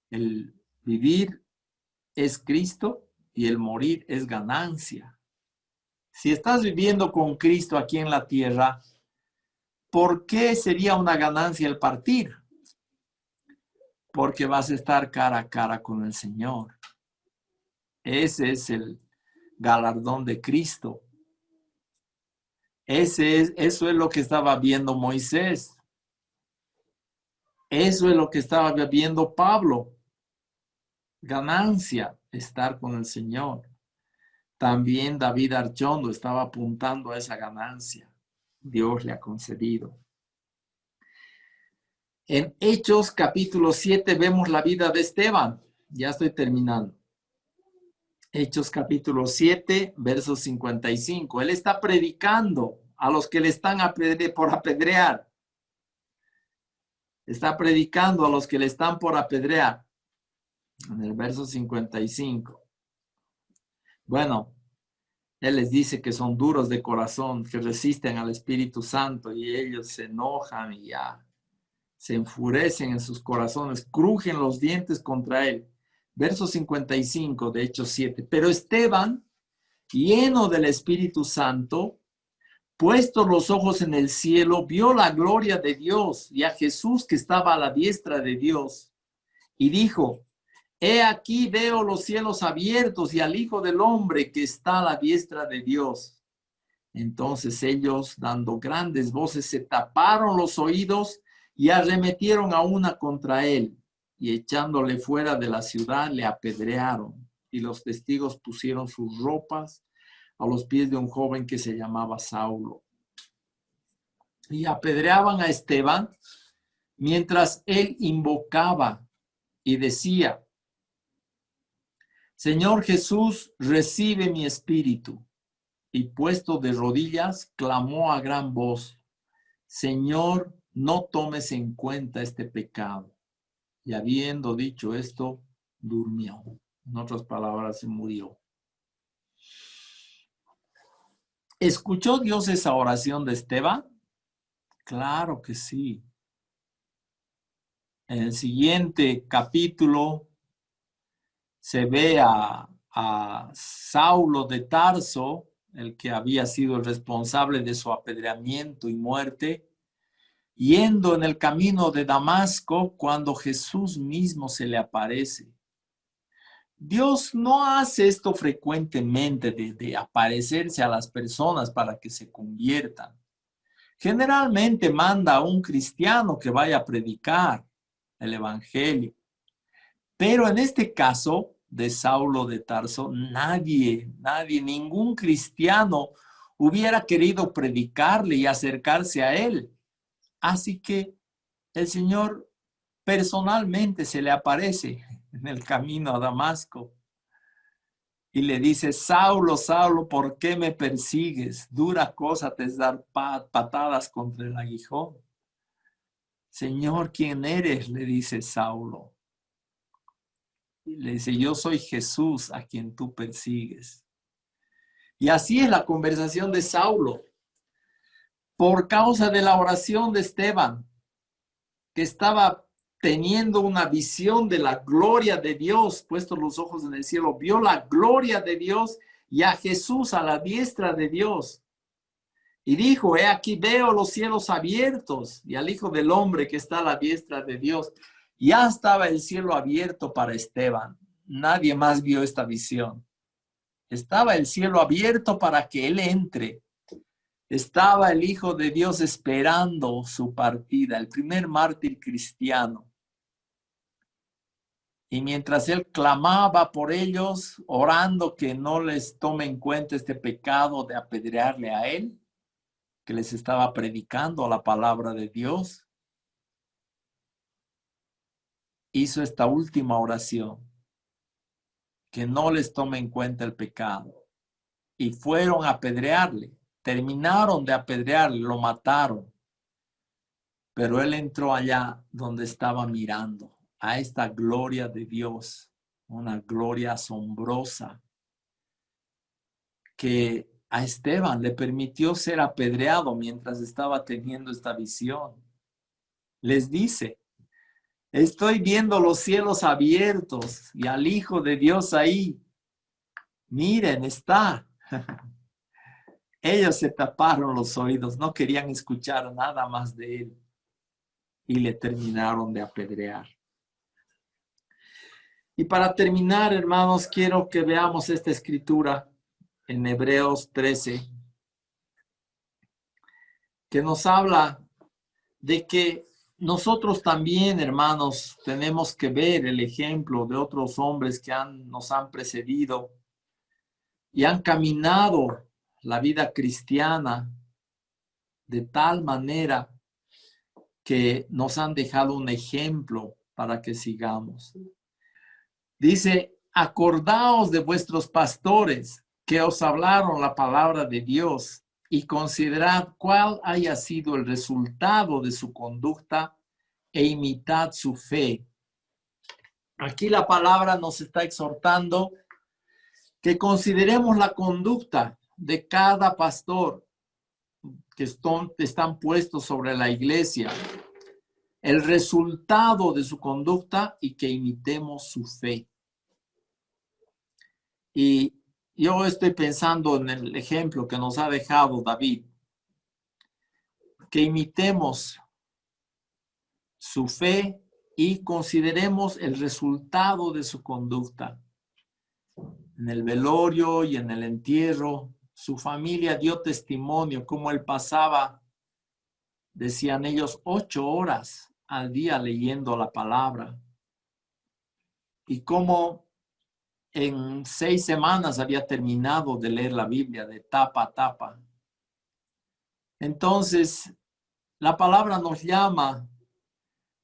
El vivir es Cristo y el morir es ganancia. Si estás viviendo con Cristo aquí en la tierra, ¿por qué sería una ganancia el partir? Porque vas a estar cara a cara con el Señor. Ese es el galardón de Cristo. Eso es lo que estaba viendo Moisés. Eso es lo que estaba viendo Pablo. Ganancia, estar con el Señor. También David Archondo estaba apuntando a esa ganancia. Dios le ha concedido. En Hechos capítulo 7 vemos la vida de Esteban. Ya estoy terminando. Hechos capítulo 7, verso 55. Él está predicando a los que le están por apedrear. Está predicando a los que le están por apedrear. En el verso 55. Bueno, él les dice que son duros de corazón, que resisten al Espíritu Santo y ellos se enojan y ya se enfurecen en sus corazones, crujen los dientes contra él. Verso 55 de Hechos 7. Pero Esteban, lleno del Espíritu Santo, puestos los ojos en el cielo, vio la gloria de Dios y a Jesús que estaba a la diestra de Dios. Y dijo, he aquí veo los cielos abiertos y al Hijo del Hombre que está a la diestra de Dios. Entonces ellos, dando grandes voces, se taparon los oídos y arremetieron a una contra él. Y echándole fuera de la ciudad, le apedrearon. Y los testigos pusieron sus ropas a los pies de un joven que se llamaba Saulo. Y apedreaban a Esteban mientras él invocaba y decía, Señor Jesús, recibe mi espíritu. Y puesto de rodillas, clamó a gran voz, Señor, no tomes en cuenta este pecado. Y habiendo dicho esto, durmió. En otras palabras, se murió. ¿Escuchó Dios esa oración de Esteban? Claro que sí. En el siguiente capítulo se ve a Saulo de Tarso, el que había sido el responsable de su apedreamiento y muerte, yendo en el camino de Damasco cuando Jesús mismo se le aparece. Dios no hace esto frecuentemente de aparecerse a las personas para que se conviertan. Generalmente manda a un cristiano que vaya a predicar el evangelio. Pero en este caso de Saulo de Tarso, nadie, ningún cristiano hubiera querido predicarle y acercarse a él. Así que el Señor personalmente se le aparece en el camino a Damasco y le dice, Saulo, Saulo, ¿por qué me persigues? Dura cosa te es dar patadas contra el aguijón. Señor, ¿quién eres? Le dice Saulo. Y le dice, yo soy Jesús a quien tú persigues. Y así es la conversación de Saulo. Por causa de la oración de Esteban, que estaba teniendo una visión de la gloria de Dios, puestos los ojos en el cielo, vio la gloria de Dios y a Jesús a la diestra de Dios. Y dijo, he aquí veo los cielos abiertos y al Hijo del Hombre que está a la diestra de Dios. Ya estaba el cielo abierto para Esteban. Nadie más vio esta visión. Estaba el cielo abierto para que él entre. Estaba el Hijo de Dios esperando su partida, el primer mártir cristiano. Y mientras él clamaba por ellos, orando que no les tome en cuenta este pecado de apedrearle a él, que les estaba predicando la palabra de Dios, hizo esta última oración, que no les tome en cuenta el pecado. Y fueron a apedrearle, terminaron de apedrearle, lo mataron. Pero él entró allá donde estaba mirando a esta gloria de Dios, una gloria asombrosa que a Esteban le permitió ser apedreado mientras estaba teniendo esta visión. Les dice, estoy viendo los cielos abiertos y al Hijo de Dios ahí. Miren, está. Ellos se taparon los oídos, no querían escuchar nada más de él y le terminaron de apedrear. Y para terminar, hermanos, quiero que veamos esta escritura en Hebreos 13, que nos habla de que nosotros también, hermanos, tenemos que ver el ejemplo de otros hombres que nos han precedido y han caminado la vida cristiana de tal manera que nos han dejado un ejemplo para que sigamos. Dice, acordaos de vuestros pastores que os hablaron la palabra de Dios y considerad cuál haya sido el resultado de su conducta e imitad su fe. Aquí la palabra nos está exhortando que consideremos la conducta de cada pastor que están puestos sobre la iglesia, el resultado de su conducta y que imitemos su fe. Y yo estoy pensando en el ejemplo que nos ha dejado David, que imitemos su fe y consideremos el resultado de su conducta. En el velorio y en el entierro, su familia dio testimonio cómo él pasaba, decían ellos, 8 horas al día leyendo la palabra. Y cómo en 6 semanas había terminado de leer la Biblia de tapa a tapa. Entonces, la palabra nos llama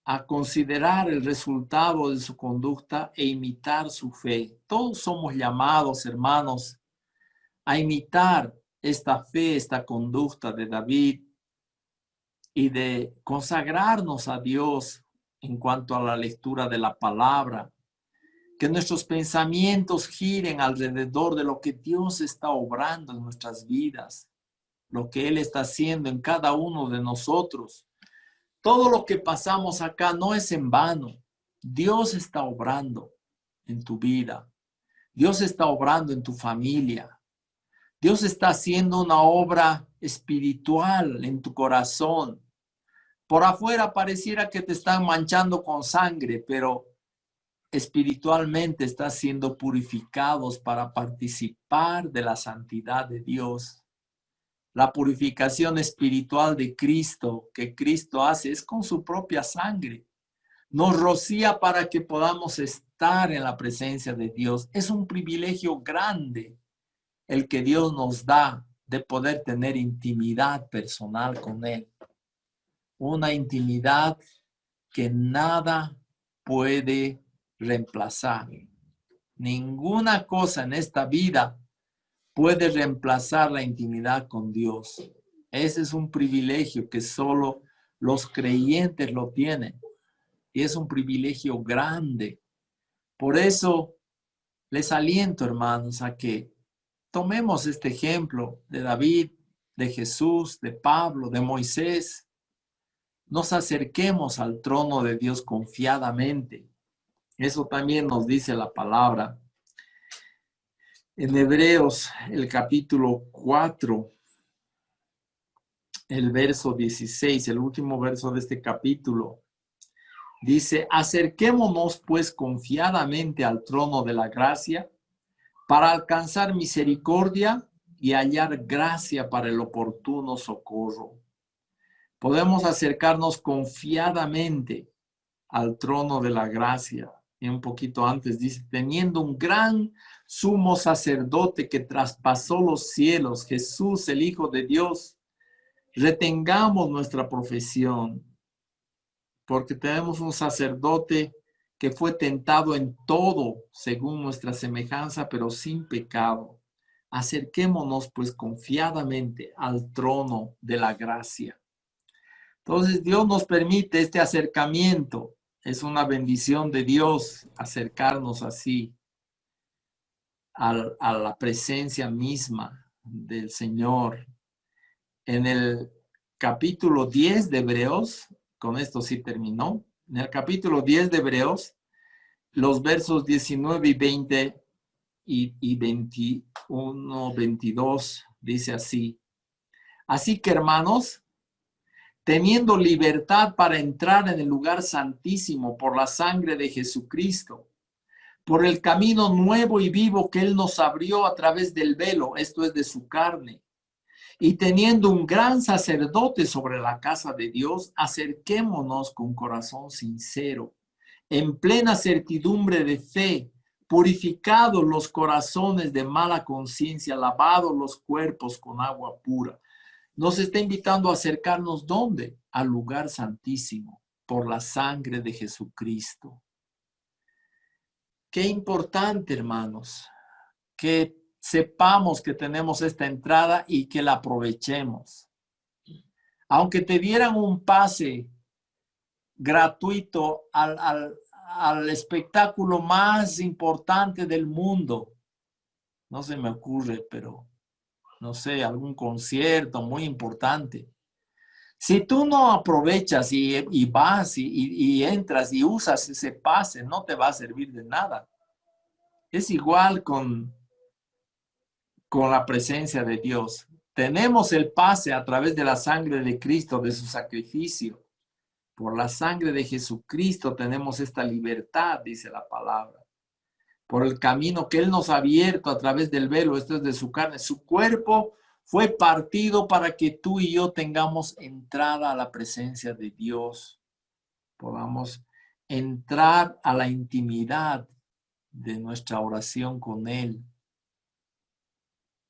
a considerar el resultado de su conducta e imitar su fe. Todos somos llamados, hermanos, a imitar esta fe, esta conducta de David y de consagrarnos a Dios en cuanto a la lectura de la palabra. Que nuestros pensamientos giren alrededor de lo que Dios está obrando en nuestras vidas, lo que Él está haciendo en cada uno de nosotros. Todo lo que pasamos acá no es en vano. Dios está obrando en tu vida. Dios está obrando en tu familia. Dios está haciendo una obra espiritual en tu corazón. Por afuera pareciera que te están manchando con sangre, pero espiritualmente estás siendo purificados para participar de la santidad de Dios. La purificación espiritual de Cristo que Cristo hace es con su propia sangre. Nos rocía para que podamos estar en la presencia de Dios. Es un privilegio grande el que Dios nos da de poder tener intimidad personal con Él. Una intimidad que nada puede reemplazar. Ninguna cosa en esta vida puede reemplazar la intimidad con Dios. Ese es un privilegio que solo los creyentes lo tienen. Y es un privilegio grande. Por eso les aliento, hermanos, a que tomemos este ejemplo de David, de Jesús, de Pablo, de Moisés. Nos acerquemos al trono de Dios confiadamente. Eso también nos dice la palabra. En Hebreos, el capítulo 4, el verso 16, el último verso de este capítulo, dice: acerquémonos pues confiadamente al trono de la gracia para alcanzar misericordia y hallar gracia para el oportuno socorro. Podemos acercarnos confiadamente al trono de la gracia. Y un poquito antes dice, teniendo un gran sumo sacerdote que traspasó los cielos, Jesús, el Hijo de Dios, retengamos nuestra profesión, porque tenemos un sacerdote que fue tentado en todo según nuestra semejanza, pero sin pecado. Acerquémonos pues confiadamente al trono de la gracia. Entonces Dios nos permite este acercamiento. Es una bendición de Dios acercarnos así a la presencia misma del Señor. En el capítulo 10 de Hebreos, con esto sí terminó, en el capítulo 10 de Hebreos, los versos 19 y 20 y 21, 22, dice así: así que, hermanos, teniendo libertad para entrar en el lugar santísimo por la sangre de Jesucristo, por el camino nuevo y vivo que Él nos abrió a través del velo, esto es de su carne, y teniendo un gran sacerdote sobre la casa de Dios, acerquémonos con corazón sincero, en plena certidumbre de fe, purificados los corazones de mala conciencia, lavados los cuerpos con agua pura. Nos está invitando a acercarnos, ¿dónde? Al lugar santísimo, por la sangre de Jesucristo. Qué importante, hermanos, que sepamos que tenemos esta entrada y que la aprovechemos. Aunque te dieran un pase gratuito al espectáculo más importante del mundo, no se me ocurre, pero no sé, algún concierto muy importante. Si tú no aprovechas y vas y entras y usas ese pase, no te va a servir de nada. Es igual con la presencia de Dios. Tenemos el pase a través de la sangre de Cristo, de su sacrificio. Por la sangre de Jesucristo tenemos esta libertad, dice la palabra. Por el camino que Él nos ha abierto a través del velo, esto es de su carne, su cuerpo fue partido para que tú y yo tengamos entrada a la presencia de Dios. Podamos entrar a la intimidad de nuestra oración con Él.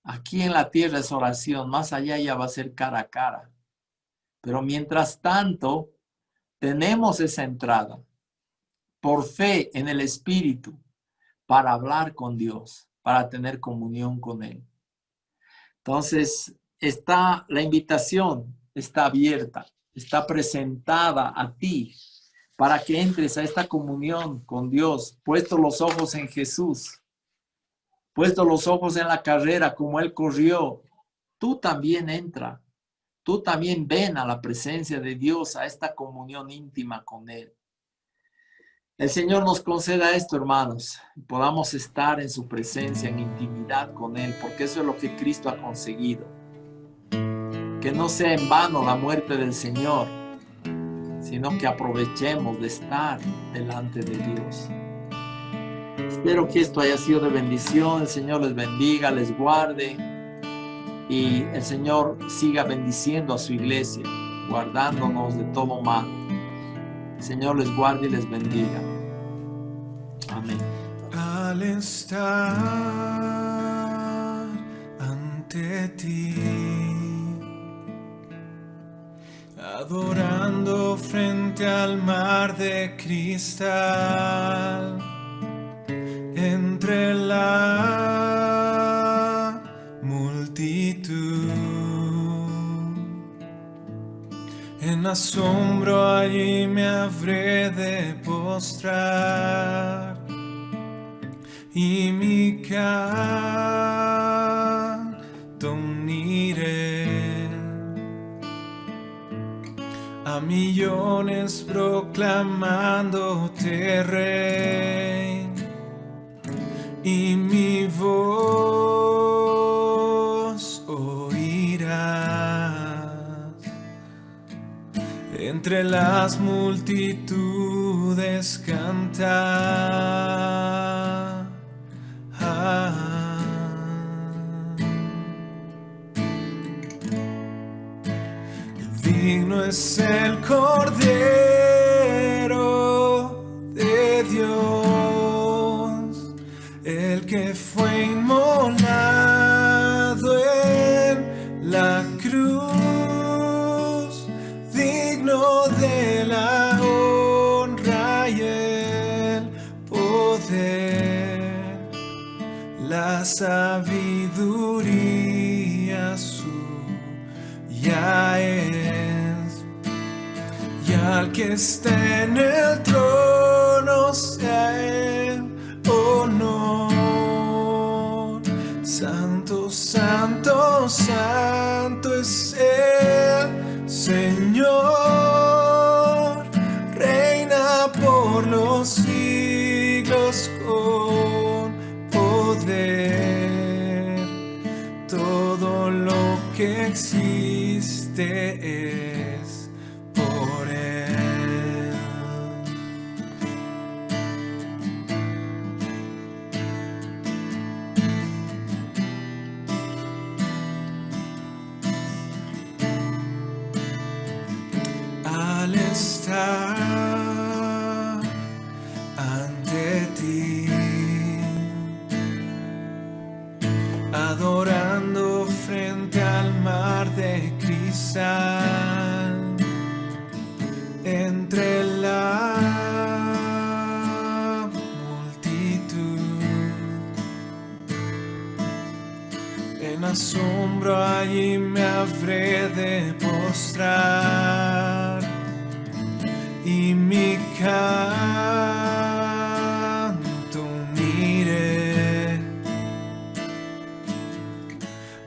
Aquí en la tierra es oración, más allá ya va a ser cara a cara. Pero mientras tanto, tenemos esa entrada por fe en el Espíritu para hablar con Dios, para tener comunión con Él. Entonces, la invitación está abierta, está presentada a ti para que entres a esta comunión con Dios, puesto los ojos en Jesús, puesto los ojos en la carrera como Él corrió. Tú también entra, tú también ven a la presencia de Dios, a esta comunión íntima con Él. El Señor nos conceda esto, hermanos, podamos estar en su presencia, en intimidad con Él, porque eso es lo que Cristo ha conseguido. Que no sea en vano la muerte del Señor, sino que aprovechemos de estar delante de Dios. Espero que esto haya sido de bendición. El Señor les bendiga, les guarde y el Señor siga bendiciendo a su iglesia, guardándonos de todo mal. El Señor les guarde y les bendiga. Amén. Al estar ante ti, adorando frente al mar de cristal, entre la multitud, en asombro allí me habré de postrar y mi canto uniré a millones proclamándote Rey, y mi voz oirás entre las multitudes cantar. Digno es el Cordero de Dios, el que fue inmolado en la cruz, digno de la honra y el poder, la sabiduría suya es, y al que está en el trono sea el honor. Santo, santo, santo es el Señor, reina por los siglos con poder. Todo lo que existe es por Él. Al estar ante ti, adorando frente al mar de cristal, entre la multitud, en asombro allí me habré de postrar y mi canto uniré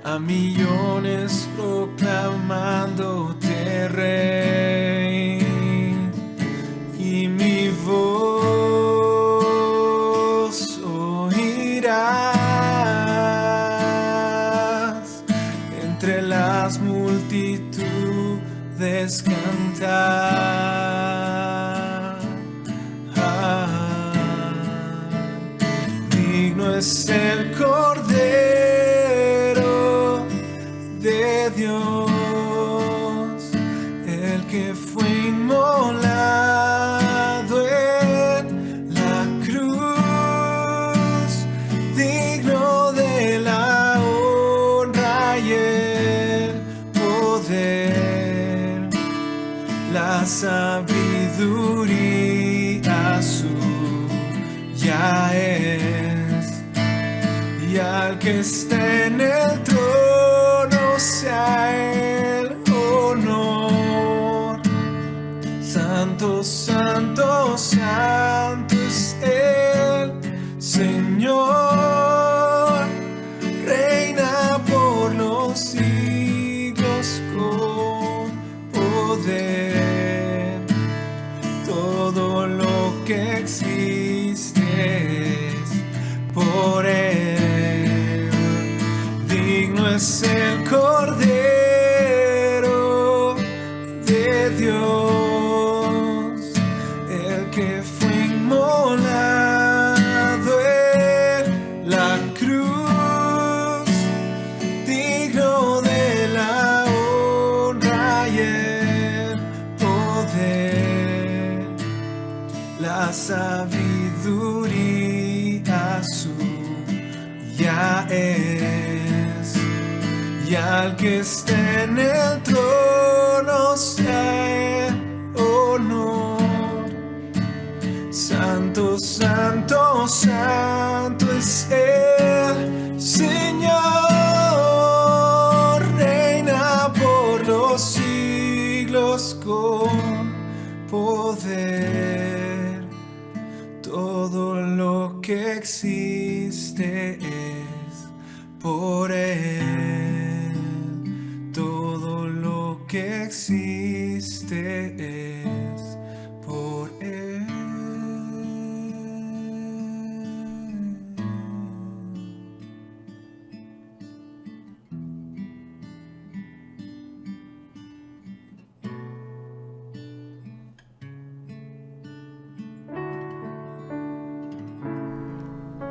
a millones proclamándote Rey, y mi voz oirás entre las multitudes cantar. Digno es el Cordero de Dios, el que fue inmolado en la cruz, digno de la honra y el poder, la sabiduría sabiduría suya es, y al que esté en el trono sea el honor. Santo, santo, santo es el Señor, reina por los siglos con poder. Todo lo que existe es por Él. Digno es el Cordero de Dios, el que fue inmolado en la cruz, digno de la honra y el poder. La sabiduría suya es, y al que esté en el trono sea el honor. Santo, santo, santo es el Señor, reina por los siglos con poder. Todo lo que existe es por Él. Todo lo que existe es por Él.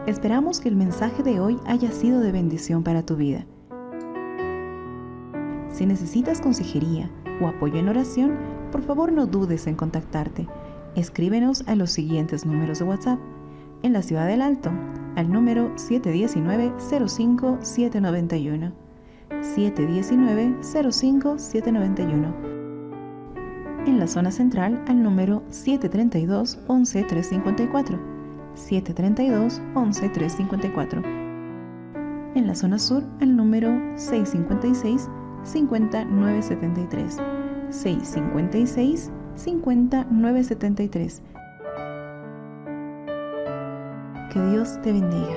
Esperamos que el mensaje de hoy haya sido de bendición para tu vida. Si necesitas consejería o apoyo en oración, por favor no dudes en contactarte. Escríbenos a los siguientes números de WhatsApp. En la Ciudad del Alto, al número 719-05-791. 719-05-791. En la zona central, al número 732-11-354. 732-11-354. En la zona sur, al número 656-5973. 656-5973. Que Dios te bendiga.